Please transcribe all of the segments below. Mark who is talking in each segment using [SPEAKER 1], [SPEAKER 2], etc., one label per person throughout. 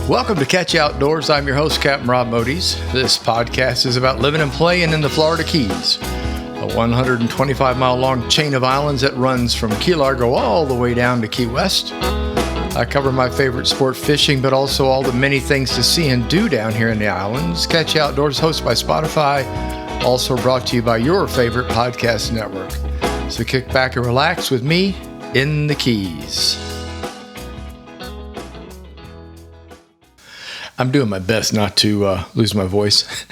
[SPEAKER 1] Welcome to Catch Outdoors. I'm your host, Captain Rob Modes. This podcast is about living and playing in the Florida Keys, a 125-mile long chain of islands that runs from Key Largo all the way down to Key West. I cover my favorite sport, fishing, but also all the many things to see and do down here in the islands. Catch Outdoors, hosted by Spotify, also brought to you by your favorite podcast network. So kick back and relax with me in the Keys. I'm doing my best not to lose my voice.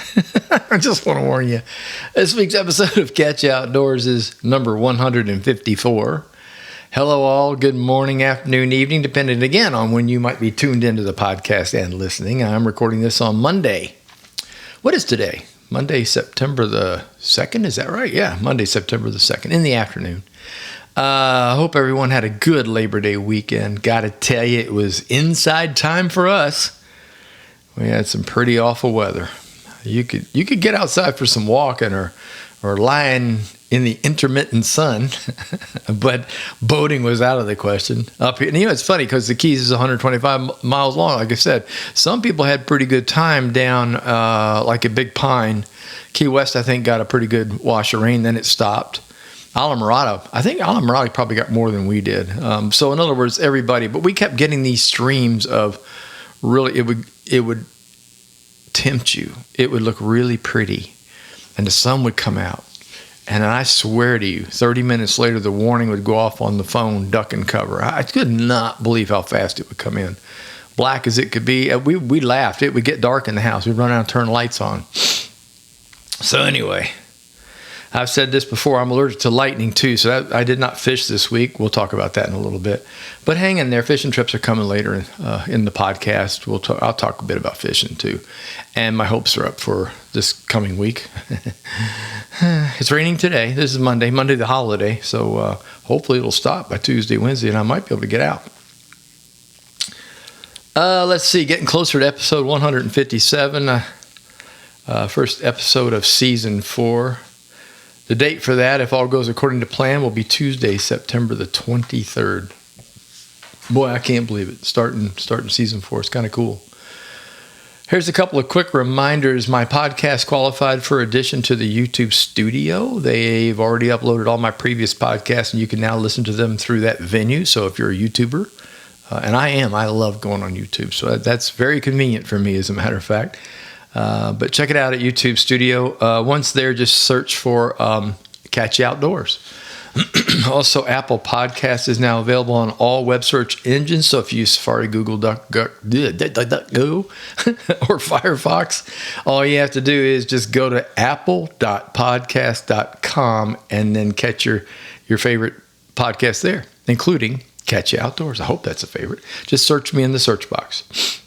[SPEAKER 1] I just want to warn you. This week's episode of Catch Outdoors is number 154. Hello all. Good morning, afternoon, evening, depending again on when you might be tuned into the podcast and listening. I'm recording this on Monday. What is today? Monday, September the 2nd? Is that right? Yeah, Monday, September the 2nd in the afternoon. I hope everyone had a good Labor Day weekend. Got to tell you, it was inside time for us. We had some pretty awful weather. You could get outside for some walking or lying in the intermittent sun, but boating was out of the question up here. And it's funny because the Keys is 125 miles long. Like I said, some people had pretty good time down like a Big Pine. Key West, I think, got a pretty good wash of rain. Then it stopped. I think Islamorada probably got more than we did. So in other words, everybody. But we kept getting these streams of really, it would tempt you. It would look really pretty, and the sun would come out. And I swear to you, 30 minutes later, the warning would go off on the phone, duck and cover. I could not believe how fast it would come in. Black as it could be. We laughed. It would get dark in the house. We'd run out and turn lights on. So anyway, I've said this before, I'm allergic to lightning too, so I did not fish this week. We'll talk about that in a little bit. But hang in there, fishing trips are coming later in the podcast. I'll talk a bit about fishing too. And my hopes are up for this coming week. It's raining today. This is Monday the holiday, so hopefully it'll stop by Tuesday, Wednesday, and I might be able to get out. Let's see, getting closer to episode 157, first episode of season 4. The date for that, if all goes according to plan, will be Tuesday, September the 23rd. Boy, I can't believe it. Starting season 4. It's kind of cool. Here's a couple of quick reminders. My podcast qualified for addition to the YouTube studio. They've already uploaded all my previous podcasts, and you can now listen to them through that venue. So if you're a YouTuber, and I love going on YouTube. So that's very convenient for me, as a matter of fact. But check it out at YouTube Studio. Once there, just search for Catch Outdoors. Also, Apple Podcasts is now available on all web search engines. So if you use Safari, Google, DuckDuckGo, or Firefox, all you have to do is just go to apple.podcast.com and then catch your favorite podcast there, including Catch Outdoors. I hope that's a favorite. Just search me in the search box.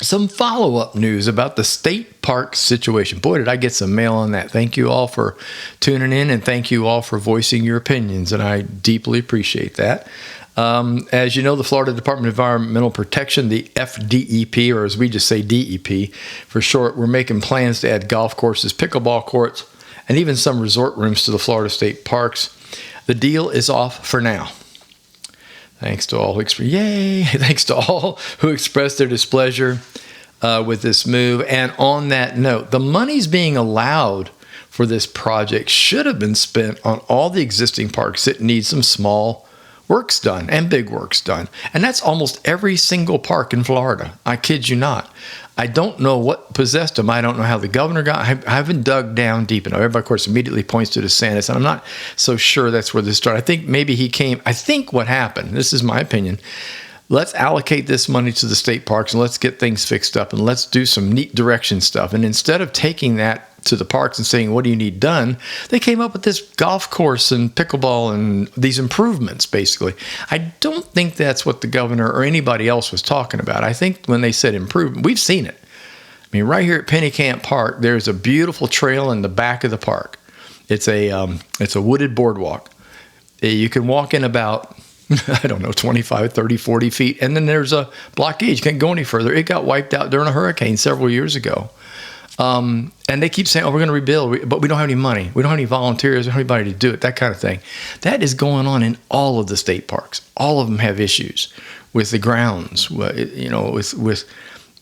[SPEAKER 1] Some follow-up news about the state park situation. Boy, did I get some mail on that. Thank you all for tuning in, and thank you all for voicing your opinions, and I deeply appreciate that. As you know, the Florida Department of Environmental Protection, the FDEP, or as we just say DEP for short, we're making plans to add golf courses, pickleball courts, and even some resort rooms to the Florida state parks. The deal is off for now. Thanks to all who expressed their displeasure with this move. And on that note, the monies being allowed for this project should have been spent on all the existing parks that need some small works done and big works done. And that's almost every single park in Florida. I kid you not. I don't know what possessed him. I don't know how the governor got. I haven't dug down deep enough. Everybody, of course, immediately points to DeSantis, and I'm not so sure that's where this started. I think maybe he came. I think what happened, this is my opinion, let's allocate this money to the state parks and let's get things fixed up and let's do some neat direction stuff. And instead of taking that to the parks and saying, what do you need done? They came up with this golf course and pickleball and these improvements, basically. I don't think that's what the governor or anybody else was talking about. I think when they said improvement, we've seen it. I mean, right here at Pennycamp Park, there's a beautiful trail in the back of the park. It's a wooded boardwalk. You can walk in about, 25, 30, 40 feet, and then there's a blockade. You can't go any further. It got wiped out during a hurricane several years ago. And they keep saying, oh, we're going to rebuild, but we don't have any money. We don't have any volunteers. We don't have anybody to do it, that kind of thing. That is going on in all of the state parks. All of them have issues with the grounds, with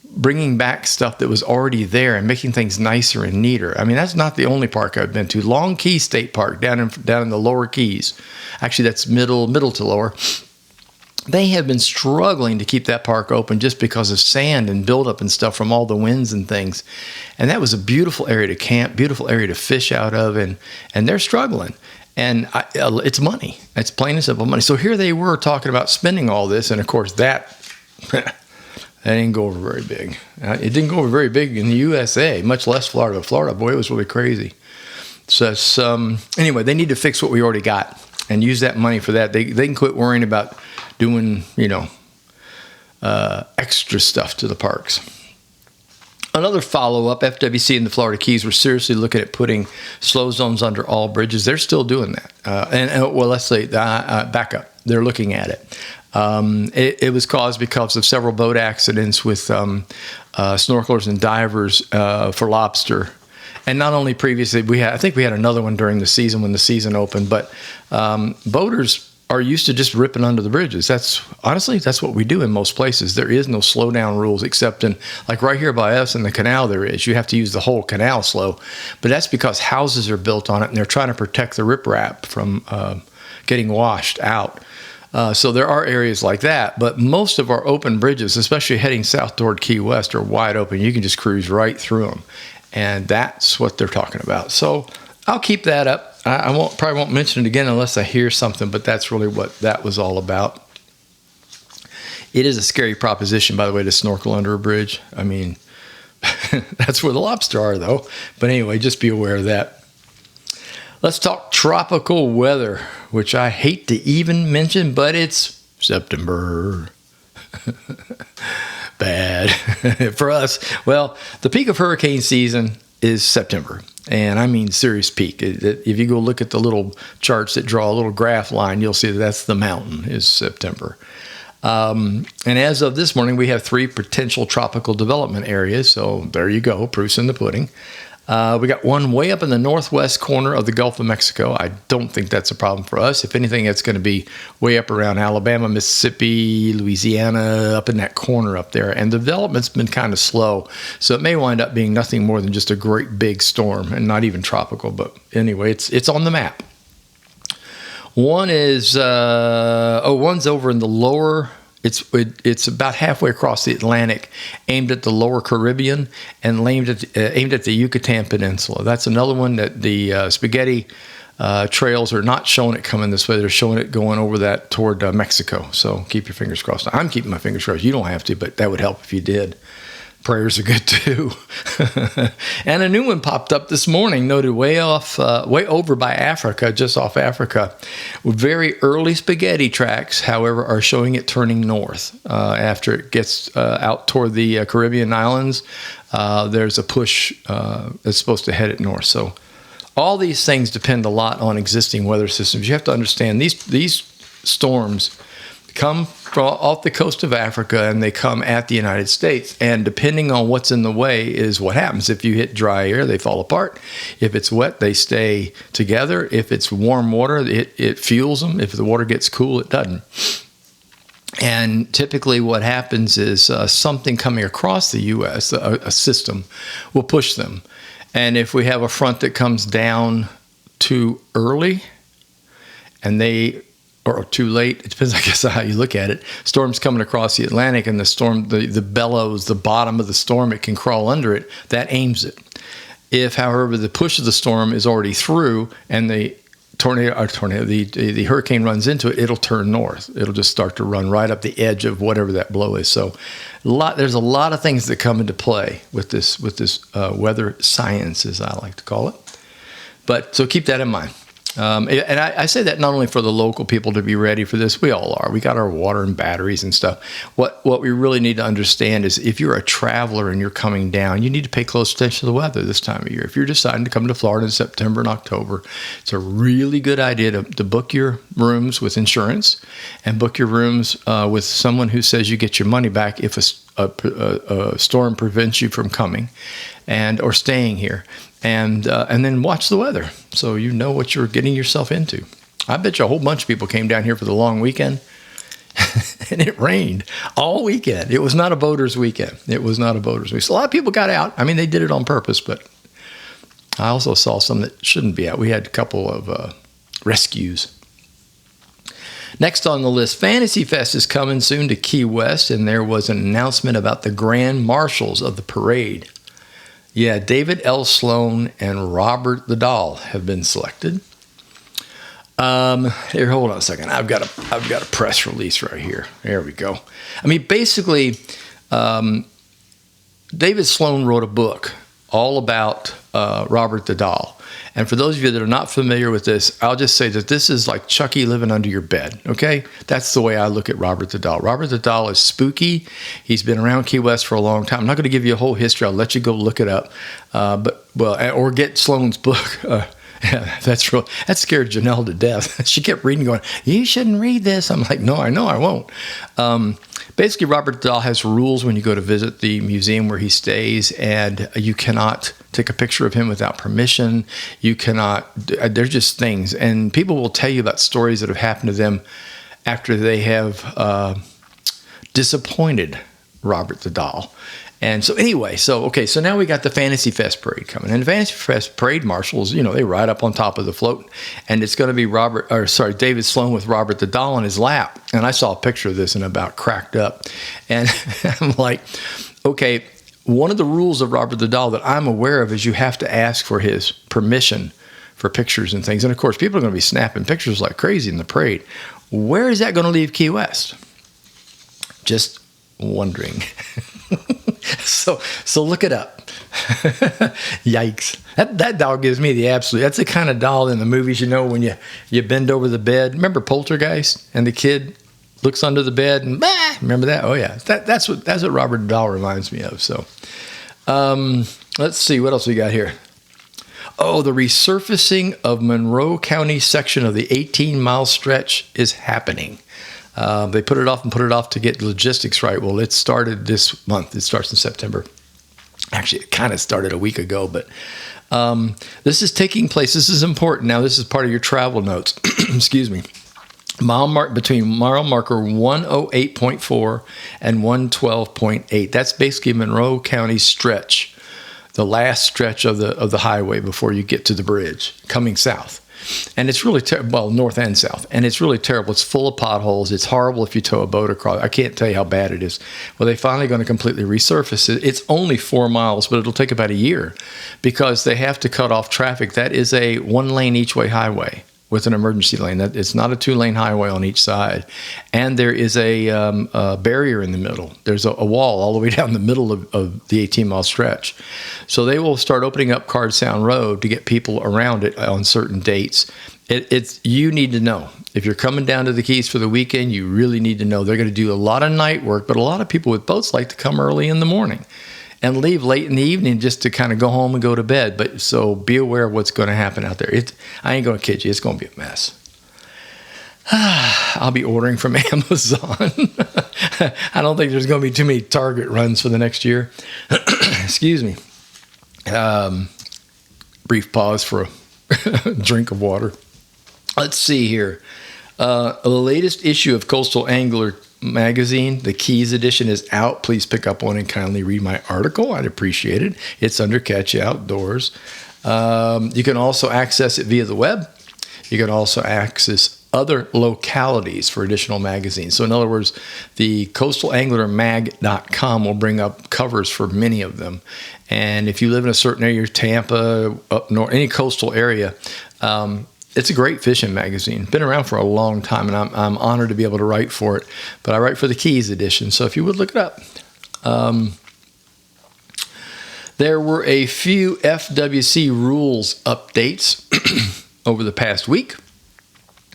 [SPEAKER 1] bringing back stuff that was already there and making things nicer and neater. I mean, that's not the only park I've been to. Long Key State Park down in the lower Keys. Actually, that's middle to lower. They have been struggling to keep that park open just because of sand and buildup and stuff from all the winds and things. And that was a beautiful area to camp, beautiful area to fish out of, and they're struggling. And it's money. It's plain and simple money. So here they were talking about spending all this, and of course that didn't go over very big. It didn't go over very big in the USA, much less Florida. Florida, boy, it was really crazy. So anyway, they need to fix what we already got and use that money for that. They can quit worrying about doing, extra stuff to the parks. Another follow-up, FWC and the Florida Keys were seriously looking at putting slow zones under all bridges. They're still doing that. Let's say, back up. They're looking at it. It was caused because of several boat accidents with snorkelers and divers for lobster. And not only previously, I think we had another one during the season when the season opened, but boaters are used to just ripping under the bridges. That's what we do in most places. There is no slow down rules except in, like right here by us in the canal there is. You have to use the whole canal slow. But that's because houses are built on it and they're trying to protect the riprap from getting washed out. So there are areas like that, but most of our open bridges, especially heading south toward Key West, are wide open. You can just cruise right through them. And that's what they're talking about. So I'll keep that up. I probably won't mention it again unless I hear something, but that's really what that was all about. It is a scary proposition, by the way, to snorkel under a bridge. I mean, that's where the lobster are, though. But anyway, just be aware of that. Let's talk tropical weather, which I hate to even mention, but it's September. Bad for us. Well, the peak of hurricane season is September, and I mean serious peak. If you go look at the little charts that draw a little graph line, you'll see that that's the mountain is September. And as of this morning, we have 3 potential tropical development areas. So there you go, proof's in the pudding. We got one way up in the northwest corner of the Gulf of Mexico. I don't think that's a problem for us. If anything, it's going to be way up around Alabama, Mississippi, Louisiana, up in that corner up there. And the development's been kind of slow. So it may wind up being nothing more than just a great big storm and not even tropical. But anyway, it's on the map. One is, one's over in the lower. It's about halfway across the Atlantic, aimed at the lower Caribbean and aimed at the Yucatan Peninsula. That's another one that the spaghetti trails are not showing it coming this way. They're showing it going over that toward Mexico. So keep your fingers crossed. I'm keeping my fingers crossed. You don't have to, but that would help if you did. Prayers are good too. And a new one popped up this morning, noted way over by Africa, just off Africa. Very early spaghetti tracks, however, are showing it turning north after it gets out toward the Caribbean islands. There's a push that's supposed to head it north. So all these things depend a lot on existing weather systems. You have to understand these storms come from off the coast of Africa and they come at the United States. And depending on what's in the way is what happens. If you hit dry air, they fall apart. If it's wet, they stay together. If it's warm water, it fuels them. If the water gets cool, it doesn't. And typically what happens is something coming across the U.S., a system, will push them. And if we have a front that comes down too early or too late, it depends, I guess, on how you look at it. Storm's coming across the Atlantic, and the storm, the bellows, the bottom of the storm, it can crawl under it. That aims it. If, however, the push of the storm is already through, and the hurricane runs into it, it'll turn north. It'll just start to run right up the edge of whatever that blow is. So, there's a lot of things that come into play with this weather science, as I like to call it. But so keep that in mind. And I say that not only for the local people to be ready for this, we all are. We got our water and batteries and stuff. What we really need to understand is if you're a traveler and you're coming down, you need to pay close attention to the weather this time of year. If you're deciding to come to Florida in September and October, it's a really good idea to book your rooms with insurance and book your rooms with someone who says you get your money back if a storm prevents you from coming or staying here. And then watch the weather so you know what you're getting yourself into. I bet you a whole bunch of people came down here for the long weekend and it rained all weekend. It was not a boater's weekend. It was not a boater's weekend. So a lot of people got out. I mean, they did it on purpose, but I also saw some that shouldn't be out. We had a couple of rescues. Next on the list, Fantasy Fest is coming soon to Key West, and there was an announcement about the grand marshals of the parade. Yeah, David L. Sloan and Robert the Doll have been selected. Here, hold on a second. I've got a press release right here. There we go. I mean, basically, David Sloan wrote a book all about Robert the Doll. And for those of you that are not familiar with this, I'll just say that this is like Chucky living under your bed, okay? That's the way I look at Robert the Doll. Robert the Doll is spooky. He's been around Key West for a long time. I'm not going to give you a whole history. I'll let you go look it up. Or get Sloan's book. Yeah, that scared Janelle to death. She kept reading, going, "You shouldn't read this." I'm like, "No, I know I won't." Basically, Robert the Doll has rules when you go to visit the museum where he stays, and you cannot take a picture of him without permission. You cannot. They're just things, and people will tell you about stories that have happened to them after they have disappointed Robert the Doll. And so anyway, so now we got the Fantasy Fest parade coming. And the Fantasy Fest parade marshals, they ride up on top of the float, and it's going to be David Sloan with Robert the Doll on his lap. And I saw a picture of this and about cracked up. And I'm like, okay, one of the rules of Robert the Doll that I'm aware of is you have to ask for his permission for pictures and things. And of course, people are going to be snapping pictures like crazy in the parade. Where is that going to leave Key West? Just wondering. So look it up. Yikes. That doll gives me the absolute. That's the kind of doll in the movies, when you bend over the bed. Remember Poltergeist? And the kid looks under the bed and remember that? Oh yeah. That's what Robert the Doll reminds me of. So let's see what else we got here. Oh, the resurfacing of Monroe County section of the 18-mile stretch is happening. They put it off to get the logistics right. Well, it started this month. It starts in September. Actually, it kind of started a week ago, but this is taking place. This is important. Now, this is part of your travel notes. Excuse me. Between mile marker 108.4 and 112.8. That's basically Monroe County stretch, the last stretch of the highway before you get to the bridge coming south. And it's really north and south. And it's really terrible. It's full of potholes. It's horrible if you tow a boat across. I can't tell you how bad it is. Well, they're finally going to completely resurface it. It's only 4 miles, but it'll take about a year because they have to cut off traffic. That is a 1-lane each way highway with an emergency lane. It's not a 2-lane highway on each side. And there is a barrier in the middle. There's a wall all the way down the middle of the 18-mile stretch. So they will start opening up Card Sound Road to get people around it on certain dates. You need to know. If you're coming down to the Keys for the weekend, you really need to know. They're going to do a lot of night work, but a lot of people with boats like to come early in the morning and leave late in the evening just to kind of go home and go to bed. But so be aware of what's going to happen out there. I ain't going to kid you. It's going to be a mess. I'll be ordering from Amazon. I don't think there's going to be too many Target runs for the next year. Excuse me. Brief pause for a drink of water. Let's see here. The latest issue of Coastal Angler magazine, the Keys edition, is out. Please pick up one and kindly read my article. I'd appreciate it. It's under Catch Outdoors. You can also access it via the web. You can also access other localities for additional magazines. So in other words, the coastalanglermag.com will bring up covers for many of them. And if you live in a certain area, Tampa, up north, any coastal area, it's a great fishing magazine. Been around for a long time, and I'm honored to be able to write for it. But I write for the Keys edition, so if you would look it up. There were a few FWC rules updates. over the past week.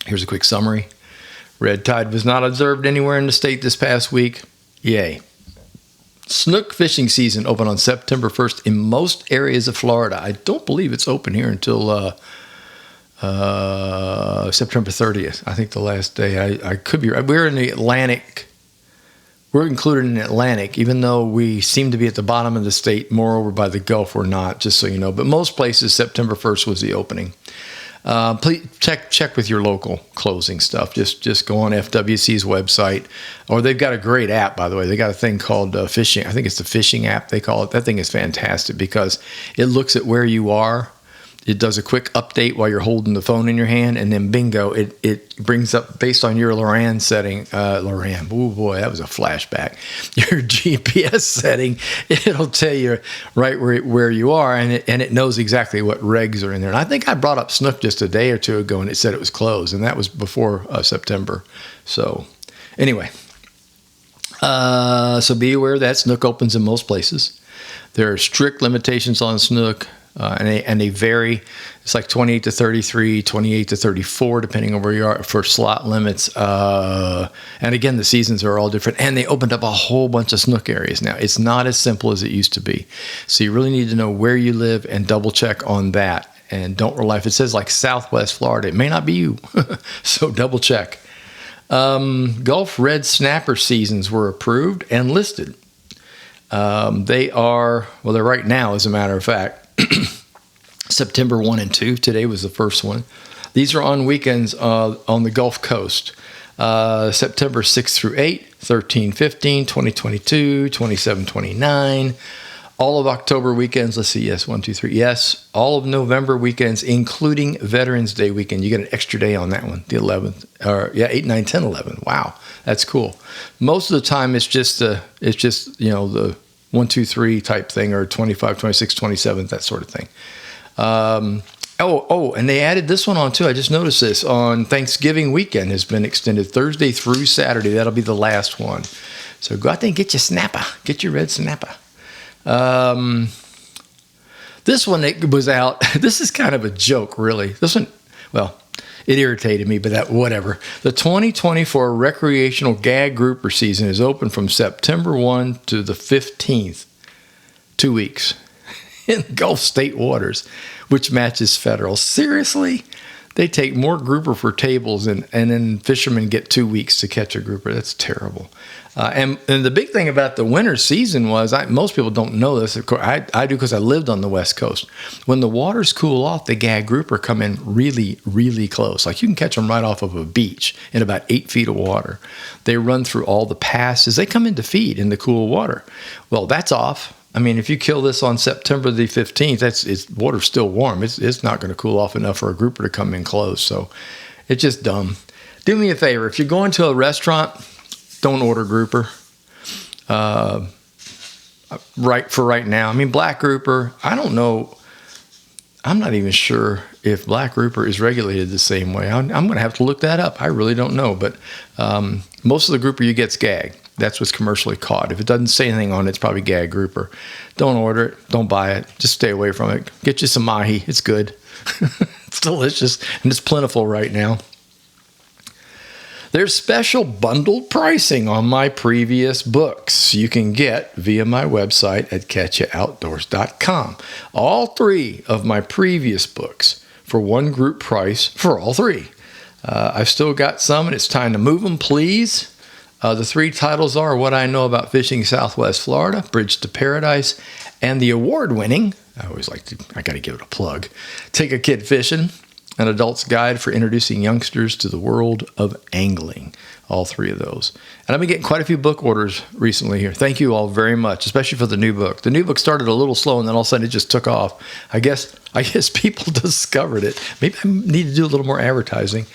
[SPEAKER 1] Here's a quick summary. Red tide was not observed anywhere in the state this past week. Yay. Snook fishing season opened on September 1st in most areas of Florida. I don't believe it's open here until September 30th. I think the last day. I could be right. We're in the Atlantic. We're included in the Atlantic, even though we seem to be at the bottom of the state, more over by the Gulf. We're not, just so you know. But most places, September 1st was the opening. Please check with your local closing stuff. Just go on FWC's website, or they've got a great app, by the way. They got a thing called fishing. I think it's the fishing app they call it. That thing is fantastic because it looks at where you are. It does a quick update while you're holding the phone in your hand, and then bingo, it brings up, based on your Loran setting, Loran, oh boy, that was a flashback, your GPS setting, it'll tell you right where you are, and it knows exactly what regs are in there. And I think I brought up Snook just a day or two ago, and it said it was closed, and that was before September. So anyway, so be aware that Snook opens in most places. There are strict limitations on Snook. And they vary. It's like 28 to 33, 28 to 34, depending on where you are for slot limits. And again, the seasons are all different. And they opened up a whole bunch of Snook areas now. It's not as simple as it used to be. So you really need to know where you live and double check on that. And don't rely. If it says like Southwest Florida, it may not be you. So double check. Gulf red snapper seasons were approved and listed. They're right now, as a matter of fact. September 1 and 2. Today was the first one. These are on weekends on the Gulf Coast. September 6 through 8, 13, 15, 2022, 27, 29. All of October weekends. Let's see. Yes, 1, 2, 3. Yes. All of November weekends, including Veterans Day weekend. You get an extra day on that one, the 11th. 8, 9, 10, 11. Wow. That's cool. Most of the time it's just the 1, 2, 3 type thing, or 25, 26, 27, that sort of thing. And they added this one on too. I just noticed this on Thanksgiving weekend has been extended Thursday through Saturday. That'll be the last one. So go out there and get your snapper. Get your red snapper. This one that was out, this is kind of a joke, really. This one, well, it irritated me, but whatever. The 2024 recreational gag grouper season is open from September 1 to the 15th, 2 weeks, in Gulf state waters, which matches federal. Seriously? They take more grouper for tables, and then fishermen get 2 weeks to catch a grouper. That's terrible. And the big thing about the winter season was, most people don't know this. Of course, I do because I lived on the West Coast. When the waters cool off, the gag grouper come in really, really close. Like you can catch them right off of a beach in about 8 feet of water. They run through all the passes. They come in to feed in the cool water. Well, that's off. I mean, if you kill this on September the 15th, water's still warm. It's not going to cool off enough for a grouper to come in close. So it's just dumb. Do me a favor. If you're going to a restaurant, don't order grouper right now. I mean, black grouper, I don't know. I'm not even sure if black grouper is regulated the same way. I'm going to have to look that up. I really don't know. But most of the grouper you get's gag. That's what's commercially caught. If it doesn't say anything on it, it's probably gag grouper. Don't order it. Don't buy it. Just stay away from it. Get you some mahi. It's good. It's delicious, and it's plentiful right now. There's special bundled pricing on my previous books you can get via my website at catchaoutdoors.com. All 3 of my previous books for one group price for all 3. I've still got some, and it's time to move them, please. The 3 titles are What I Know About Fishing Southwest Florida, Bridge to Paradise, and the award-winning, I got to give it a plug, Take a Kid Fishing, an adult's guide for introducing youngsters to the world of angling. All 3 of those. And I've been getting quite a few book orders recently here. Thank you all very much, especially for the new book. The new book started a little slow, and then all of a sudden it just took off. I guess people discovered it. Maybe I need to do a little more advertising.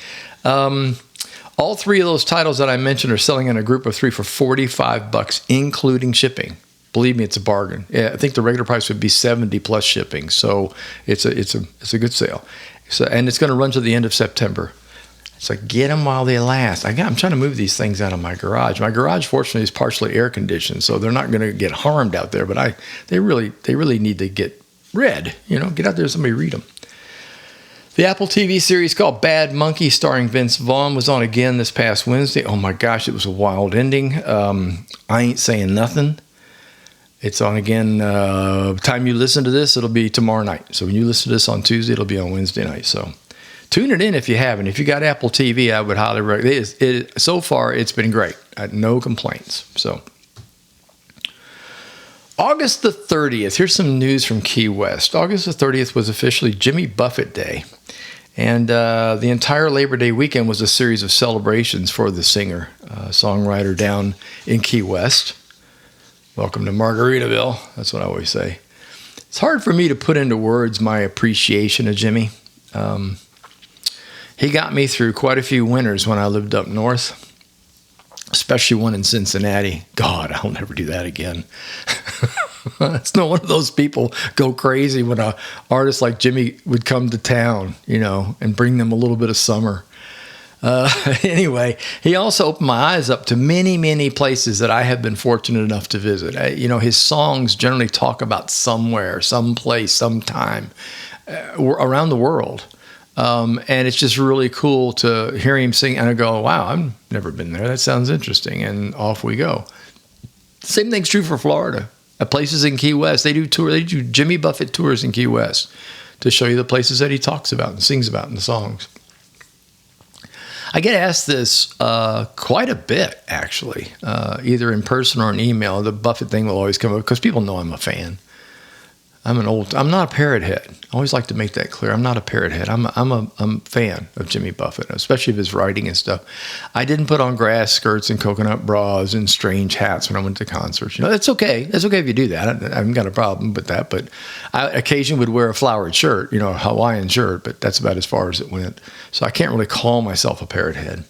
[SPEAKER 1] All 3 of those titles that I mentioned are selling in a group of 3 for $45, including shipping. Believe me, it's a bargain. Yeah, I think the regular price would be $70 plus shipping. So it's a good sale. So, and it's going to run to the end of September. So get them while they last. I'm trying to move these things out of my garage. My garage, fortunately, is partially air conditioned, so they're not going to get harmed out there. But they really need to get read. Get out there and somebody read them. The Apple TV series called Bad Monkey, starring Vince Vaughn, was on again this past Wednesday. Oh my gosh, it was a wild ending. I ain't saying nothing. It's on again. Time you listen to this, it'll be tomorrow night. So when you listen to this on Tuesday, it'll be on Wednesday night. So tune it in if you haven't. If you got Apple TV, I would highly recommend it. So far, it's been great. I had no complaints. So August the 30th. Here's some news from Key West. August the 30th was officially Jimmy Buffett Day. And the entire Labor Day weekend was a series of celebrations for the singer, songwriter down in Key West. Welcome to Margaritaville. That's what I always say. It's hard for me to put into words my appreciation of Jimmy. He got me through quite a few winters when I lived up north, especially one in Cincinnati. God, I'll never do that again. It's not one of those people go crazy when an artist like Jimmy would come to town, and bring them a little bit of summer. Anyway, he also opened my eyes up to many, many places that I have been fortunate enough to visit. His songs generally talk about somewhere, someplace, sometime around the world. And it's just really cool to hear him sing and I go, wow, I've never been there. That sounds interesting. And off we go. Same thing's true for Florida. Places in Key West, they do Jimmy Buffett tours in Key West to show you the places that he talks about and sings about in the songs. I get asked this quite a bit, actually, either in person or in email. The Buffett thing will always come up because people know I'm a fan. I'm not a parrot head. I always like to make that clear. I'm not a parrot head. I'm a fan of Jimmy Buffett, especially of his writing and stuff. I didn't put on grass skirts and coconut bras and strange hats when I went to concerts. That's okay. That's okay if you do that. I haven't got a problem with that. But I occasionally would wear a flowered shirt, a Hawaiian shirt, but that's about as far as it went. So I can't really call myself a parrot head.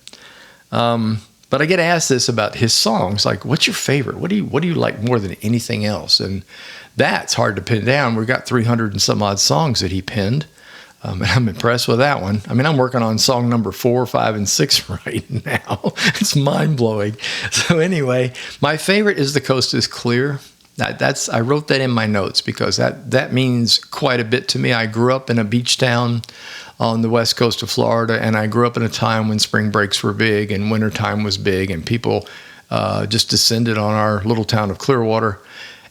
[SPEAKER 1] But I get asked this about his songs, like, what's your favorite? What do you like more than anything else? And that's hard to pin down. We've got 300 and some odd songs that he penned, and I'm impressed with that one. I mean, I'm working on song number 4, 5, and 6 right now. It's mind-blowing. So anyway, my favorite is The Coast is Clear. I wrote that in my notes because that means quite a bit to me. I grew up in a beach town on the west coast of Florida, and I grew up in a time when spring breaks were big and wintertime was big, and people just descended on our little town of Clearwater.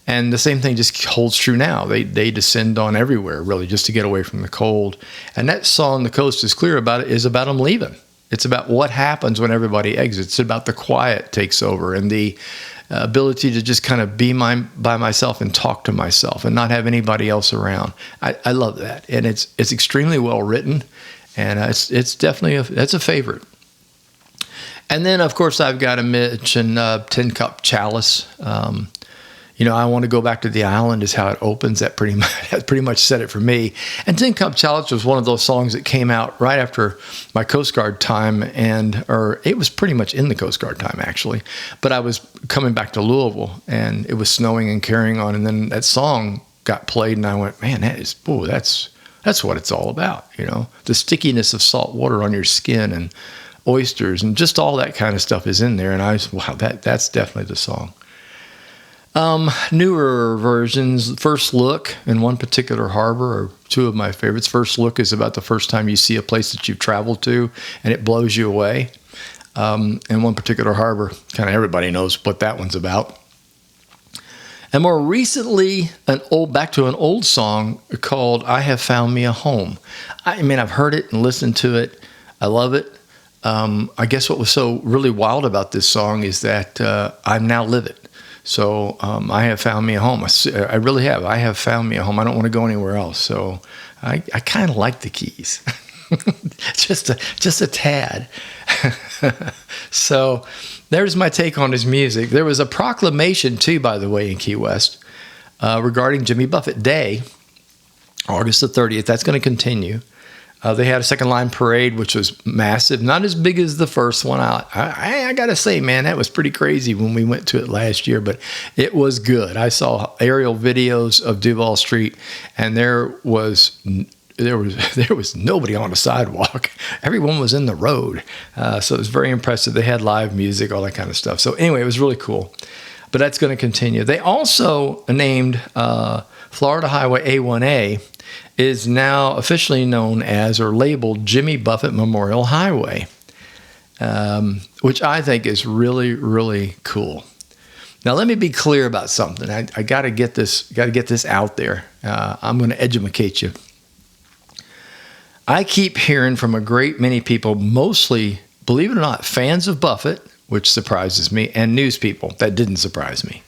[SPEAKER 1] And the same thing just holds true now. They descend on everywhere, really, just to get away from the cold. And that song, The Coast is Clear, is about them leaving. It's about what happens when everybody exits. It's about the quiet takes over and the ability to just kind of be by myself and talk to myself and not have anybody else around. I love that. And it's extremely well written, and it's definitely that's a favorite. And then, of course, I've got to mention Tin Cup Chalice. I want to go back to the island is how it opens. That pretty much said it for me. And Tin Cup Chalice was one of those songs that came out right after my Coast Guard time, or it was pretty much in the Coast Guard time, actually. But I was coming back to Louisville, and it was snowing and carrying on, and then that song got played, and I went, man, that's what it's all about, The stickiness of salt water on your skin and oysters and just all that kind of stuff is in there, and wow, that's definitely the song. Newer versions, First Look and One Particular Harbor are two of my favorites. First Look is about the first time you see a place that you've traveled to and it blows you away. And One Particular Harbor, kind of everybody knows what that one's about. And more recently, back to an old song called I Have Found Me a Home. I mean, I've heard it and listened to it. I love it. I guess what was so really wild about this song is that I now live it. So I have found me a home. I really have. I have found me a home. I don't want to go anywhere else. So I kind of like the Keys, just a tad. So there's my take on his music. There was a proclamation too, by the way, in Key West regarding Jimmy Buffett Day, August the 30th. That's going to continue. They had a second line parade, which was massive, not as big as the first one. I got to say, man, that was pretty crazy when we went to it last year, but it was good. I saw aerial videos of Duval Street, and there was nobody on the sidewalk. Everyone was in the road. So it was very impressive. They had live music, all that kind of stuff. So anyway, it was really cool. but that's going to continue. They also named Florida Highway A1A is now officially known as or labeled Jimmy Buffett Memorial Highway, which I think is really, really cool. Now, let me be clear about something. I got to get this out there. I'm going to educate you. I keep hearing from a great many people, mostly, believe it or not, fans of Buffett, which surprises me, and news people. That didn't surprise me.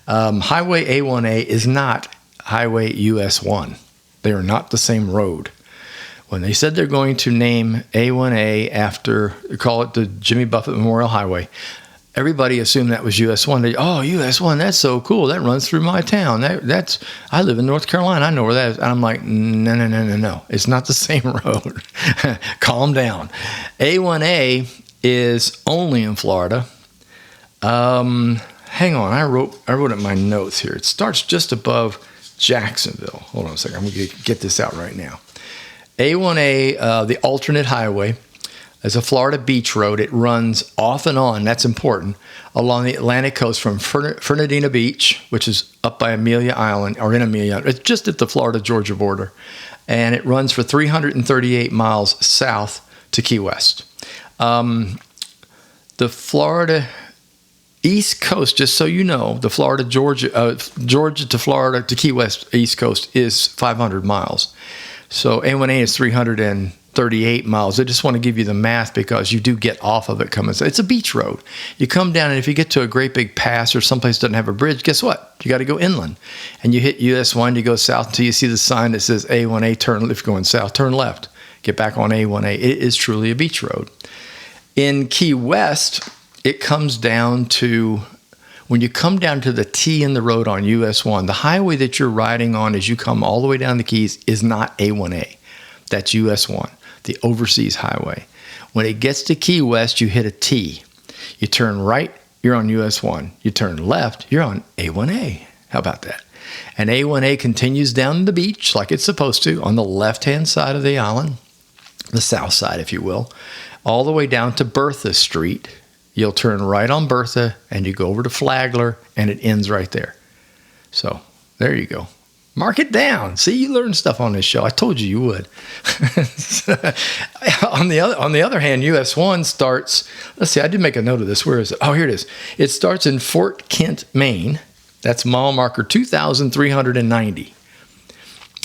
[SPEAKER 1] Highway A1A is not Highway US 1. They are not the same road. When they said they're going to name A1A after, call it the Jimmy Buffett Memorial Highway, everybody assumed that was US 1. US 1, that's so cool. That runs through my town. I live in North Carolina. I know where that is. And I'm like, no. It's not the same road. Calm down. A1A is only in Florida. Hang on. I wrote it in my notes here. It starts just above Jacksonville. Hold on a second. I'm going to get this out right now. A1A, the alternate highway, is a Florida beach road. It runs off and on, that's important, along the Atlantic coast from Fernandina Beach, which is up by Amelia Island, or in Amelia. It's just at the Florida-Georgia border. And it runs for 338 miles south to Key West. The Florida East Coast, just so you know, the Georgia to Florida to Key West East Coast is 500 miles. So A1A is 338 miles. I just want to give you the math because you do get off of it coming. It's a beach road. You come down, and if you get to a great big pass or someplace that doesn't have a bridge, guess what? You got to go inland. And you hit US 1, you go south until you see the sign that says A1A, turn, if you're going south, turn left. Get back on A1A. It is truly a beach road. In Key West, it comes down to, when you come down to the T in the road on US 1, the highway that you're riding on as you come all the way down the Keys is not A1A. That's US 1, the overseas highway. When it gets to Key West, you hit a T. You turn right, you're on US 1. You turn left, you're on A1A. How about that? And A1A continues down the beach like it's supposed to on the left-hand side of the island, the south side, if you will, all the way down to Bertha Street. You'll turn right on Bertha, and you go over to Flagler, and it ends right there. So there you go. Mark it down. See, you learn stuff on this show. I told you would. On the other hand, US 1 starts, let's see, I did make a note of this. Where is it? Oh, here it is. It starts in Fort Kent, Maine. That's mile marker 2,390.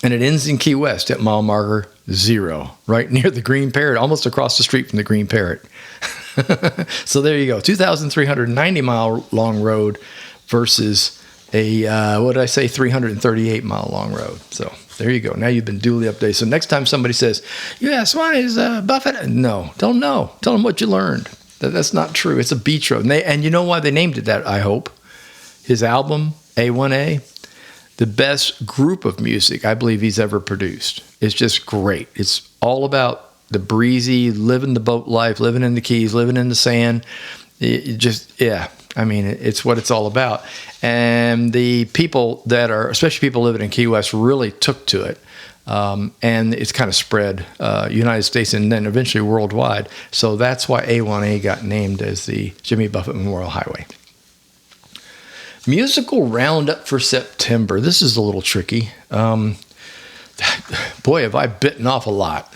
[SPEAKER 1] And it ends in Key West at mile marker 0, right near the Green Parrot, almost across the street from the Green Parrot. So there you go, 2,390 mile long road versus a, 338 mile long road. So there you go. Now you've been duly updated. So next time somebody says, US 1 is Buffett, no, don't know. Tell them what you learned. That's not true. It's a beach road. And you know why they named it that, I hope. His album, A1A, the best group of music I believe he's ever produced. It's just great. It's all about the breezy, living the boat life, living in the Keys, living in the sand. It's what it's all about. And the people that are, especially people living in Key West, really took to it. And it's kind of spread United States and then eventually worldwide. So that's why A1A got named as the Jimmy Buffett Memorial Highway. Musical roundup for September. This is a little tricky. Boy, have I bitten off a lot,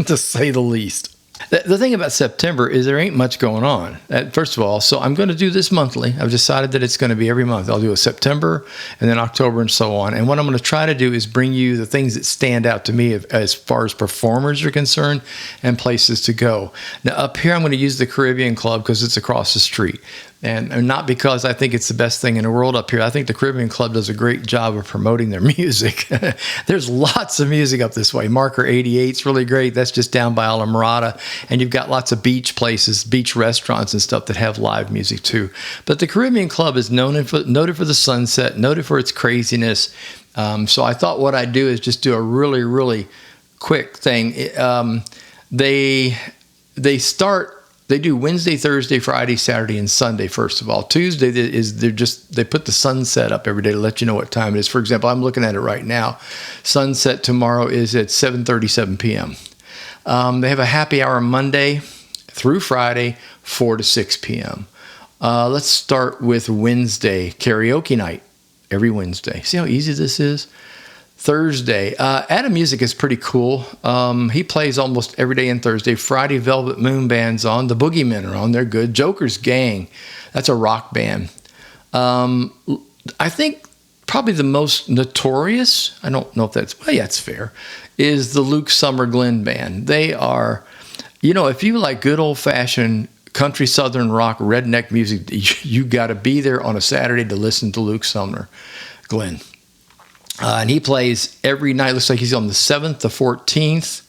[SPEAKER 1] to say the least. The thing about September is there ain't much going on, first of all. So I'm going to do this monthly. I've decided that it's going to be every month. I'll do a September and then October and so on. And what I'm going to try to do is bring you the things that stand out to me as far as performers are concerned and places to go. Now, up here, I'm going to use the Caribbean Club because it's across the street. And not because I think it's the best thing in the world up here. I think the Caribbean Club does a great job of promoting their music. There's lots of music up this way. Marker 88 is really great. That's just down by Alamorada. And you've got lots of beach places, beach restaurants and stuff that have live music too. But the Caribbean Club is noted for the sunset, noted for its craziness. So I thought what I'd do is just do a really, really quick thing. They do Wednesday, Thursday, Friday, Saturday, and Sunday, first of all. Tuesday they put the sunset up every day to let you know what time it is. For example, I'm looking at it right now. Sunset tomorrow is at 7:37 p.m. They have a happy hour Monday through Friday, 4 to 6 p.m. Let's start with Wednesday, karaoke night, every Wednesday. See how easy this is? Thursday, Adam Music is pretty cool. He plays almost every day and Thursday. Friday, Velvet Moon Band's on. The Boogeymen are on. They're good. Joker's Gang, that's a rock band. I think probably the most notorious, I don't know if that's, well, yeah, it's fair, is the Luke Summer Glenn Band. They are, if you like good old-fashioned country southern rock redneck music, you got to be there on a Saturday to listen to Luke Sumner Glenn. And he plays every night. Looks like he's on the 7th, the 14th,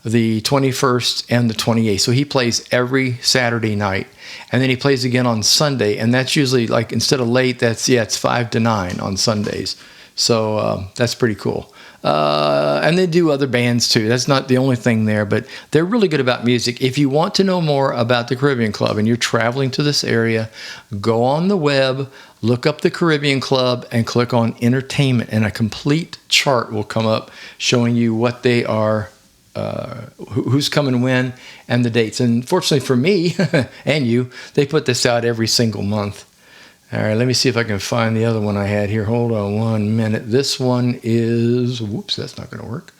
[SPEAKER 1] the 21st, and the 28th. So he plays every Saturday night. And then he plays again on Sunday. And that's usually like, instead of late, it's 5 to 9 on Sundays. So that's pretty cool. And they do other bands too. That's not the only thing there, but they're really good about music. If you want to know more about the Caribbean Club and you're traveling to this area, go on the web, look up the Caribbean Club, and click on entertainment, and a complete chart will come up showing you what they are, who's coming when, and the dates. And fortunately for me and you, they put this out every single month. All right, let me see if I can find the other one I had here. Hold on 1 minute. This one is, whoops, that's not going to work.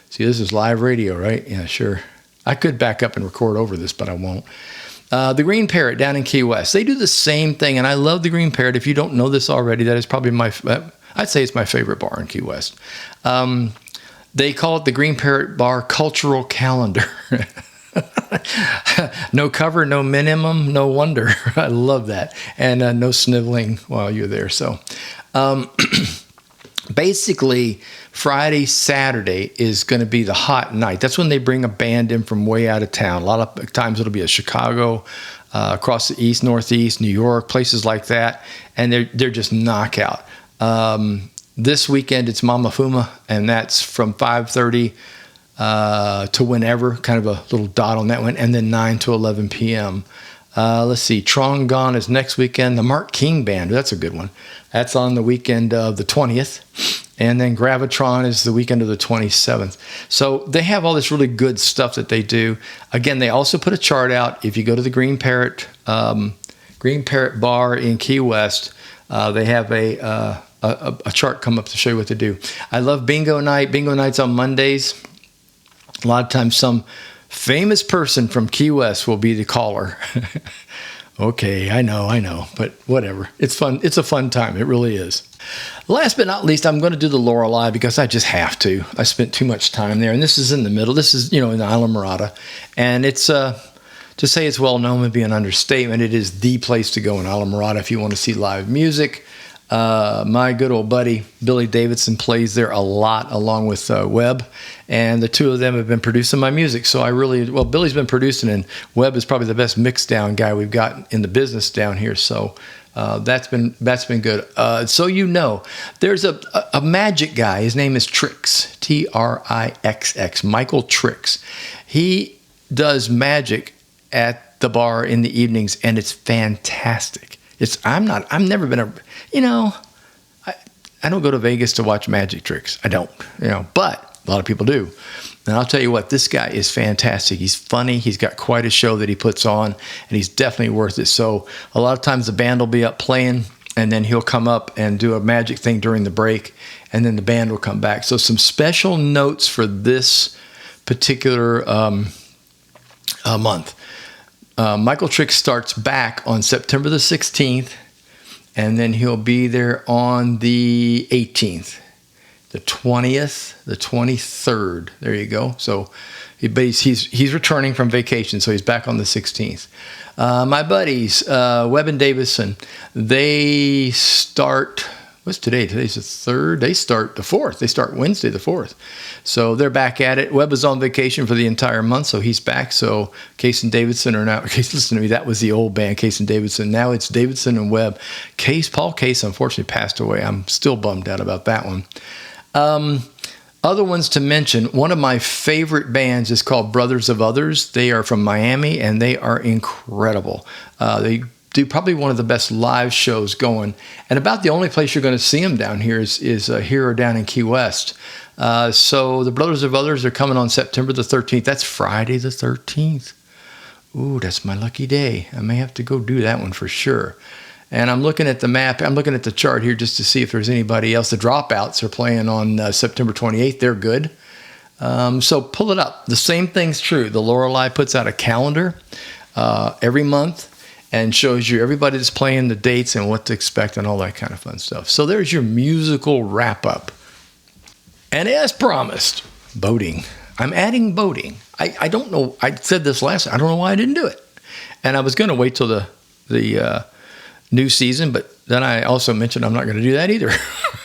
[SPEAKER 1] See, this is live radio, right? Yeah, sure. I could back up and record over this, but I won't. The Green Parrot down in Key West. They do the same thing, and I love the Green Parrot. If you don't know this already, that is probably I'd say it's my favorite bar in Key West. They call it the Green Parrot Bar Cultural Calendar. No cover, no minimum, no wonder. I love that. And no sniveling while you're there. So basically, Friday, Saturday is going to be the hot night. That's when they bring a band in from way out of town. A lot of times it'll be a Chicago, across the east, northeast, New York, places like that. And they're just knockout. This weekend, it's Mama Fuma, and that's from 5:30 to whenever, kind of a little dot on that one, and then 9 to 11 p.m. Let's see, Trongon is next weekend. The Mark King Band, that's a good one. That's on the weekend of the 20th. And then Gravitron is the weekend of the 27th. So they have all this really good stuff that they do. Again, they also put a chart out. If you go to the Green Parrot Bar in Key West, they have a chart come up to show you what to do. I love Bingo Night. Bingo Night's on Mondays. A lot of times some famous person from Key West will be the caller. Okay, I know, but whatever. It's fun. It's a fun time. It really is. Last but not least, I'm going to do the Lorelei because I just have to. I spent too much time there, and this is in the middle. This is, in Islamorada, and it's to say it's well known would be an understatement. It is the place to go in Islamorada if you want to see live music. My good old buddy Billy Davidson plays there a lot, along with Webb, and the two of them have been producing my music. So Billy's been producing, and Webb is probably the best mix down guy we've got in the business down here. So that's been good. So there's a magic guy. His name is Trix, Trixx, Michael Trix. He does magic at the bar in the evenings, and it's fantastic. I've never been I don't go to Vegas to watch magic tricks. I don't, but a lot of people do. And I'll tell you what, this guy is fantastic. He's funny. He's got quite a show that he puts on, and he's definitely worth it. So a lot of times the band will be up playing, and then he'll come up and do a magic thing during the break, and then the band will come back. So some special notes for this particular month. Michael Trix starts back on September the 16th, and then he'll be there on the 18th, the 20th, the 23rd. There you go. So he's returning from vacation, so he's back on the 16th. My buddies, Webb and Davison, they start, what's today? Today's the 3rd. They start the 4th. They start Wednesday the 4th. So they're back at it. Webb was on vacation for the entire month, so he's back. So Case and Davidson are now, listen to me, that was the old band, Case and Davidson. Now it's Davidson and Webb. Paul Case unfortunately passed away. I'm still bummed out about that one. Other ones to mention, one of my favorite bands is called Brothers of Others. They are from Miami, and they are incredible. They do probably one of the best live shows going, and about the only place you're going to see them down here is here or down in Key West. So the Brothers of Others are coming on September the 13th. That's Friday the 13th. Ooh, that's my lucky day. I may have to go do that one for sure. And I'm looking at the map. I'm looking at the chart here just to see if there's anybody else. The dropouts are playing on September 28th. They're good. So pull it up. The same thing's true. The Lorelei puts out a calendar every month and shows you everybody that's playing, the dates and what to expect and all that kind of fun stuff. So there's your musical wrap up. And as promised, boating. I'm adding boating. I don't know. I said this last. I don't know why I didn't do it. And I was going to wait till the new season, but then I also mentioned I'm not going to do that either.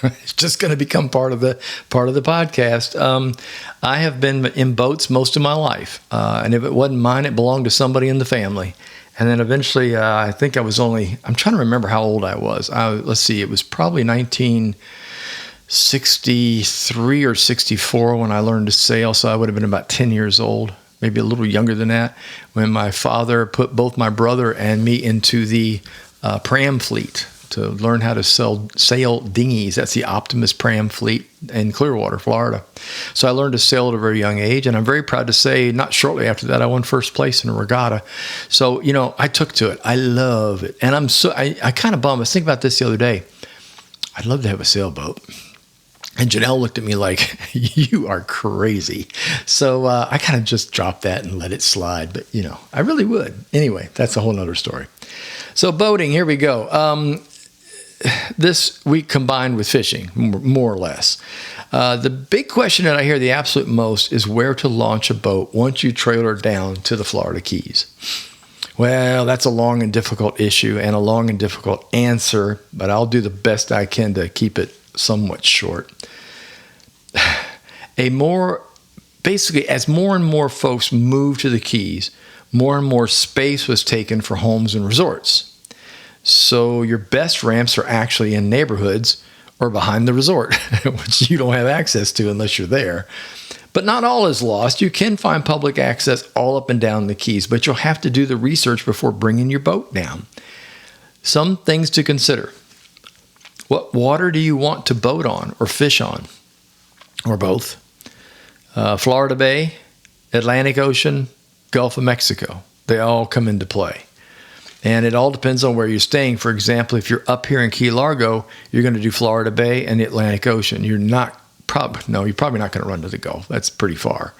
[SPEAKER 1] It's just going to become part of the podcast. I have been in boats most of my life, and if it wasn't mine, it belonged to somebody in the family. And then eventually, I think I'm trying to remember how old I was. Let's see, it was probably 1963 or 64 when I learned to sail, so I would have been about 10 years old, maybe a little younger than that, when my father put both my brother and me into the pram fleet to learn how to sail dinghies. That's the Optimus pram fleet in Clearwater, Florida. So I learned to sail at a very young age, and I'm very proud to say not shortly after that I won first place in a regatta. So, I took to it. I love it. And I kind of bummed. I was thinking about this the other day. I'd love to have a sailboat. And Janelle looked at me like, you are crazy. So I kind of just dropped that and let it slide. But, I really would. Anyway, that's a whole nother story. So boating, here we go. This week combined with fishing, more or less. The big question that I hear the absolute most is where to launch a boat once you trailer down to the Florida Keys. Well, that's a long and difficult issue and a long and difficult answer, but I'll do the best I can to keep it somewhat short. Basically, as more and more folks moved to the Keys, more and more space was taken for homes and resorts. So your best ramps are actually in neighborhoods or behind the resort, which you don't have access to unless you're there. But not all is lost. You can find public access all up and down the Keys, but you'll have to do the research before bringing your boat down. Some things to consider. What water do you want to boat on or fish on? Or both? Florida Bay, Atlantic Ocean, Gulf of Mexico. They all come into play. And it all depends on where you're staying. For example, if you're up here in Key Largo, you're going to do Florida Bay and the Atlantic Ocean. You're probably not going to run to the Gulf. That's pretty far.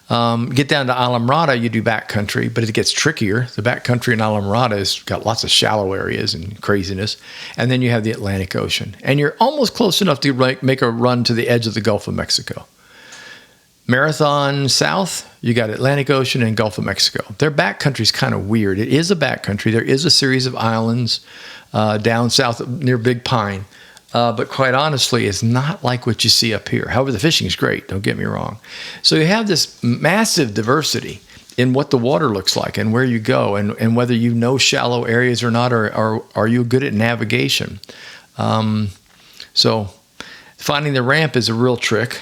[SPEAKER 1] Get down to Islamorada, you do backcountry, but it gets trickier. The backcountry in Islamorada has got lots of shallow areas and craziness. And then you have the Atlantic Ocean. And you're almost close enough to make a run to the edge of the Gulf of Mexico. Marathon south, you got Atlantic Ocean and Gulf of Mexico. Their backcountry is kind of weird. It is a backcountry. There is a series of islands down south near Big Pine. But quite honestly, it's not like what you see up here. However, the fishing is great. Don't get me wrong. So you have this massive diversity in what the water looks like and where you go and whether you know shallow areas or not, or are you good at navigation. So finding the ramp is a real trick.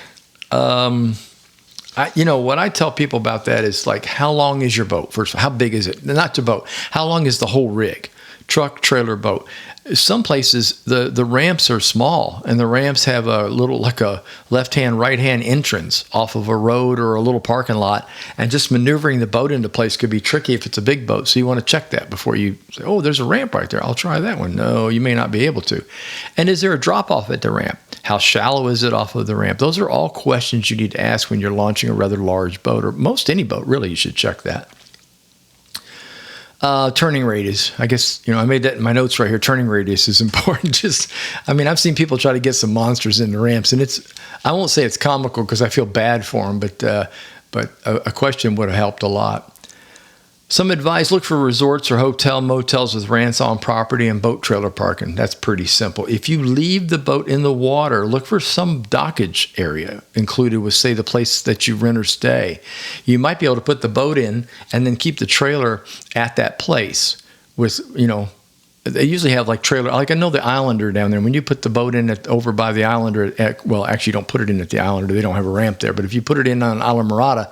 [SPEAKER 1] What I tell people about that is like, how long is your boat? First of all, how big is it? Not your boat. How long is the whole rig? Truck, trailer, boat. Some places, the ramps are small, and the ramps have a little, like a left-hand, right-hand entrance off of a road or a little parking lot, and just maneuvering the boat into place could be tricky if it's a big boat. So you want to check that before you say, oh, there's a ramp right there. I'll try that one. No, you may not be able to. And is there a drop-off at the ramp? How shallow is it off of the ramp? Those are all questions you need to ask when you're launching a rather large boat, or most any boat, really, you should check that. Turning radius. I guess, I made that in my notes right here. Turning radius is important. I've seen people try to get some monsters in the ramps, and I won't say it's comical because I feel bad for them, but a question would have helped a lot. Some advice, look for resorts or motels with ramps on property and boat trailer parking. That's pretty simple. If you leave the boat in the water, look for some dockage area included with, say, the place that you rent or stay. You might be able to put the boat in and then keep the trailer at that place with, they usually have like trailer, like I know the Islander down there. When you put the boat in over by the Islander, actually you don't put it in at the Islander. They don't have a ramp there. But if you put it in on Islamorada,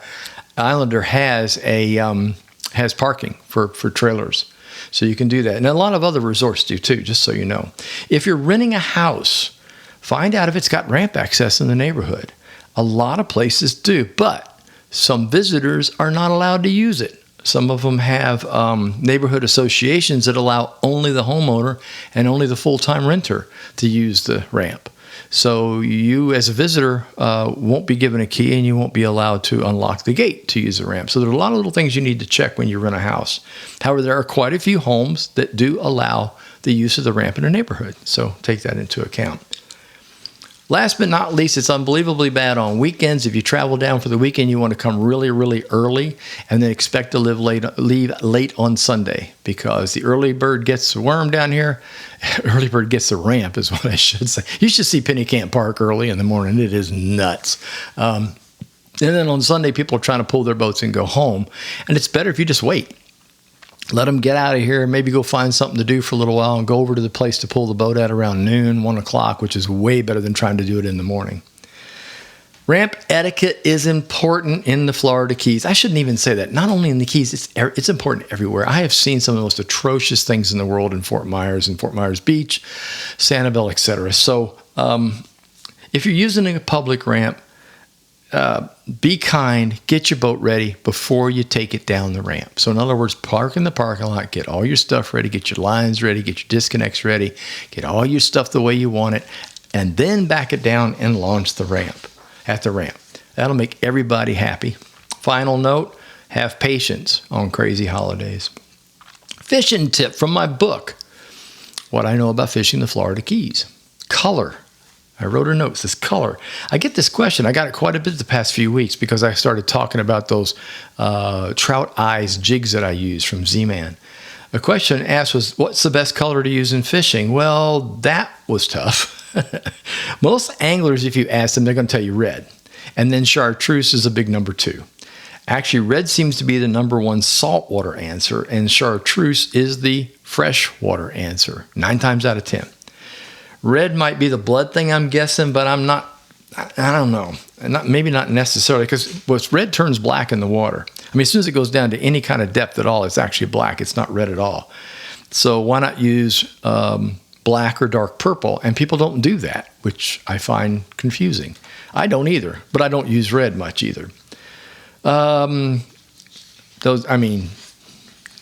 [SPEAKER 1] Islander has parking for trailers. So you can do that. And a lot of other resorts do too, just so you know. If you're renting a house, find out if it's got ramp access in the neighborhood. A lot of places do, but some visitors are not allowed to use it. Some of them have neighborhood associations that allow only the homeowner and only the full-time renter to use the ramp. So you, as a visitor, won't be given a key, and you won't be allowed to unlock the gate to use the ramp. So there are a lot of little things you need to check when you rent a house. However, there are quite a few homes that do allow the use of the ramp in a neighborhood. So take that into account. Last but not least, it's unbelievably bad on weekends. If you travel down for the weekend, you want to come really, really early and then expect to leave late on Sunday, because the early bird gets the worm down here. Early bird gets the ramp is what I should say. You should see Penny Camp Park early in the morning. It is nuts. And then on Sunday, people are trying to pull their boats and go home. And it's better if you just wait. Let them get out of here, maybe go find something to do for a little while and go over to the place to pull the boat at around noon, 1 o'clock, which is way better than trying to do it in the morning. Ramp etiquette is important in the Florida Keys. I shouldn't even say that. Not only in the Keys, it's important everywhere. I have seen some of the most atrocious things in the world in Fort Myers and Fort Myers Beach, Sanibel, etc. So if you're using a public ramp, be kind, get your boat ready before you take it down the ramp. So in other words, park in the parking lot, get all your stuff ready, get your lines ready, get your disconnects ready, get all your stuff the way you want it, and then back it down and launch the ramp at the ramp. That'll make everybody happy. Final note, have patience on crazy holidays. Fishing tip from my book, What I Know About Fishing the Florida Keys. Color. I wrote her notes, this color. I get this question. I got it quite a bit the past few weeks because I started talking about those trout eyes jigs that I use from Z-Man. The question asked was, what's the best color to use in fishing? Well, that was tough. Most anglers, if you ask them, they're going to tell you red. And then chartreuse is a big number 2. Actually, red seems to be the number 1 saltwater answer, and chartreuse is the freshwater answer, 9 times out of 10. Red might be the blood thing, I'm guessing, but I don't know. Maybe not necessarily, because red turns black in the water. I mean, as soon as it goes down to any kind of depth at all, it's actually black. It's not red at all. So why not use black or dark purple? And people don't do that, which I find confusing. I don't either, but I don't use red much either.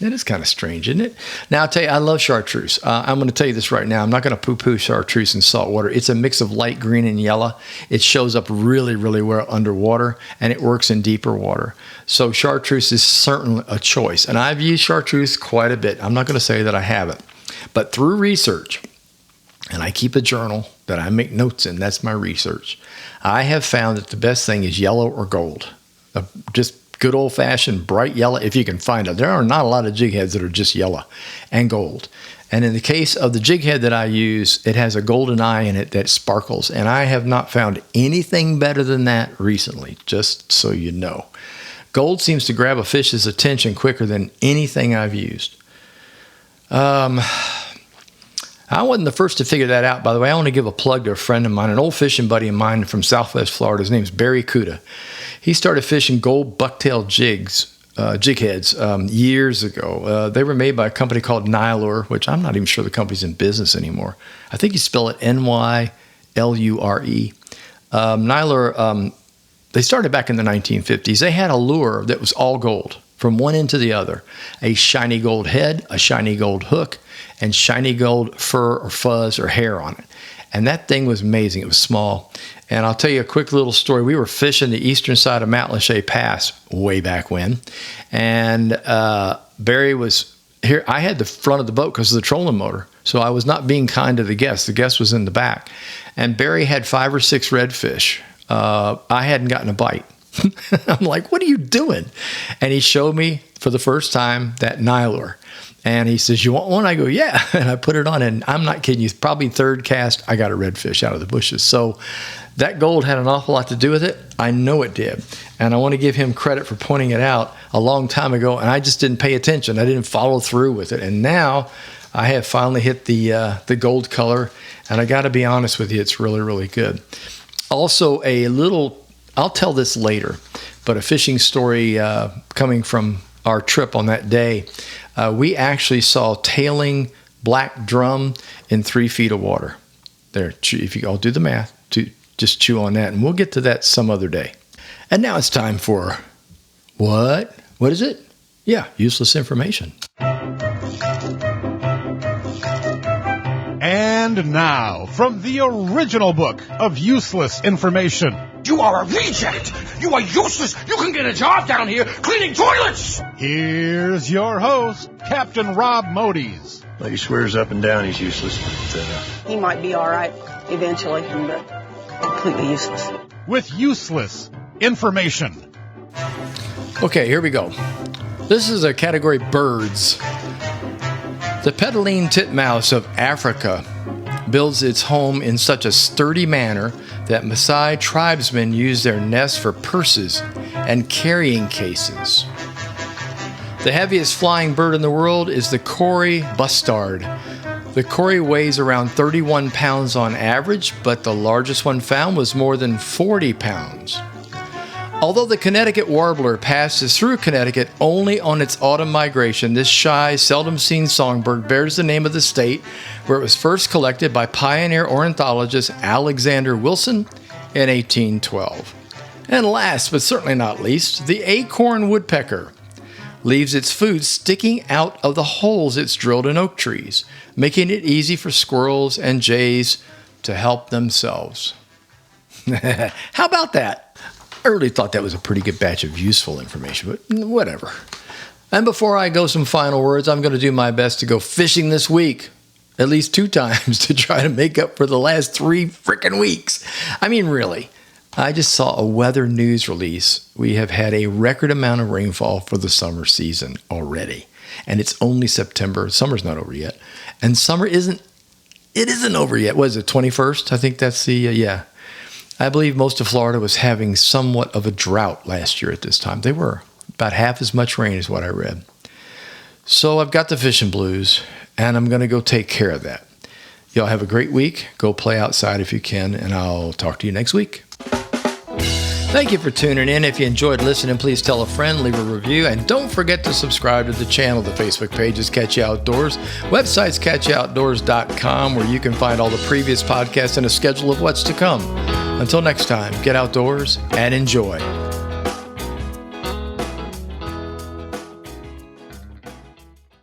[SPEAKER 1] That is kind of strange, isn't it? Now, I'll tell you, I love chartreuse. I'm going to tell you this right now. I'm not going to poo-poo chartreuse in salt water. It's a mix of light green and yellow. It shows up really, really well underwater, and it works in deeper water. So chartreuse is certainly a choice. And I've used chartreuse quite a bit. I'm not going to say that I haven't. But through research, and I keep a journal that I make notes in, that's my research, I have found that the best thing is yellow or gold. Just good old-fashioned bright yellow, if you can find it. There are not a lot of jig heads that are just yellow and gold. And in the case of the jig head that I use, it has a golden eye in it that sparkles. And I have not found anything better than that recently, just so you know. Gold seems to grab a fish's attention quicker than anything I've used. I wasn't the first to figure that out, by the way. I want to give a plug to a friend of mine, an old fishing buddy of mine from Southwest Florida. His name's Barry Cuda. He started fishing gold bucktail jig heads years ago. They were made by a company called Nylure, which I'm not even sure the company's in business anymore. I think you spell it Nylure. Nylure, they started back in the 1950s. They had a lure that was all gold from one end to the other. A shiny gold head, a shiny gold hook, and shiny gold fur or fuzz or hair on it. And that thing was amazing. It was small. And I'll tell you a quick little story. We were fishing the eastern side of Matlacha Pass way back when. And Barry was here. I had the front of the boat because of the trolling motor. So I was not being kind to the guest. The guest was in the back. And Barry had 5 or 6 redfish. I hadn't gotten a bite. I'm like, what are you doing? And he showed me for the first time that Nylure. And he says, you want one? I go, yeah. And I put it on, and I'm not kidding you, probably third cast, I got a redfish out of the bushes. So that gold had an awful lot to do with it. I know it did. And I want to give him credit for pointing it out a long time ago, and I just didn't pay attention. I didn't follow through with it. And now I have finally hit the gold color, and I got to be honest with you, it's really, really good. Also, I'll tell this later, but a fishing story coming from our trip on that day. We actually saw tailing black drum in 3 feet of water. There, if you all do the math, just chew on that, and we'll get to that some other day. And now it's time for what? What is it? useless information.
[SPEAKER 2] And now, from the original book of useless information.
[SPEAKER 3] You are a reject! You are useless! You can get a job down here cleaning toilets!
[SPEAKER 2] Here's your host, Captain Rob Modies.
[SPEAKER 4] Well, he swears up and down he's useless, but
[SPEAKER 5] he might be all right eventually, but completely useless.
[SPEAKER 2] With useless information.
[SPEAKER 1] Okay, here we go. This is a category birds. The petalene titmouse of Africa builds its home in such a sturdy manner that Maasai tribesmen use their nests for purses and carrying cases. The heaviest flying bird in the world is the Kori bustard. The Kori weighs around 31 pounds on average, but the largest one found was more than 40 pounds. Although the Connecticut warbler passes through Connecticut only on its autumn migration, this shy, seldom-seen songbird bears the name of the state where it was first collected by pioneer ornithologist Alexander Wilson in 1812. And last, but certainly not least, the acorn woodpecker leaves its food sticking out of the holes it's drilled in oak trees, making it easy for squirrels and jays to help themselves. How about that? I really thought that was a pretty good batch of useful information, but whatever. And before I go some final words, I'm going to do my best to go fishing this week, at least 2 times, to try to make up for the last 3 freaking weeks. I mean, really. I just saw a weather news release. We have had a record amount of rainfall for the summer season already. And it's only September. Summer's not over yet. And summer isn't over yet. What is it, 21st? I think that's the, I believe most of Florida was having somewhat of a drought last year at this time. They were about half as much rain as what I read. So I've got the fishing blues, and I'm going to go take care of that. Y'all have a great week. Go play outside if you can, and I'll talk to you next week. Thank you for tuning in. If you enjoyed listening, please tell a friend, leave a review, and don't forget to subscribe to the channel. The Facebook page is Catch You Outdoors. Website's catchoutdoors.com, where you can find all the previous podcasts and a schedule of what's to come. Until next time, get outdoors and enjoy.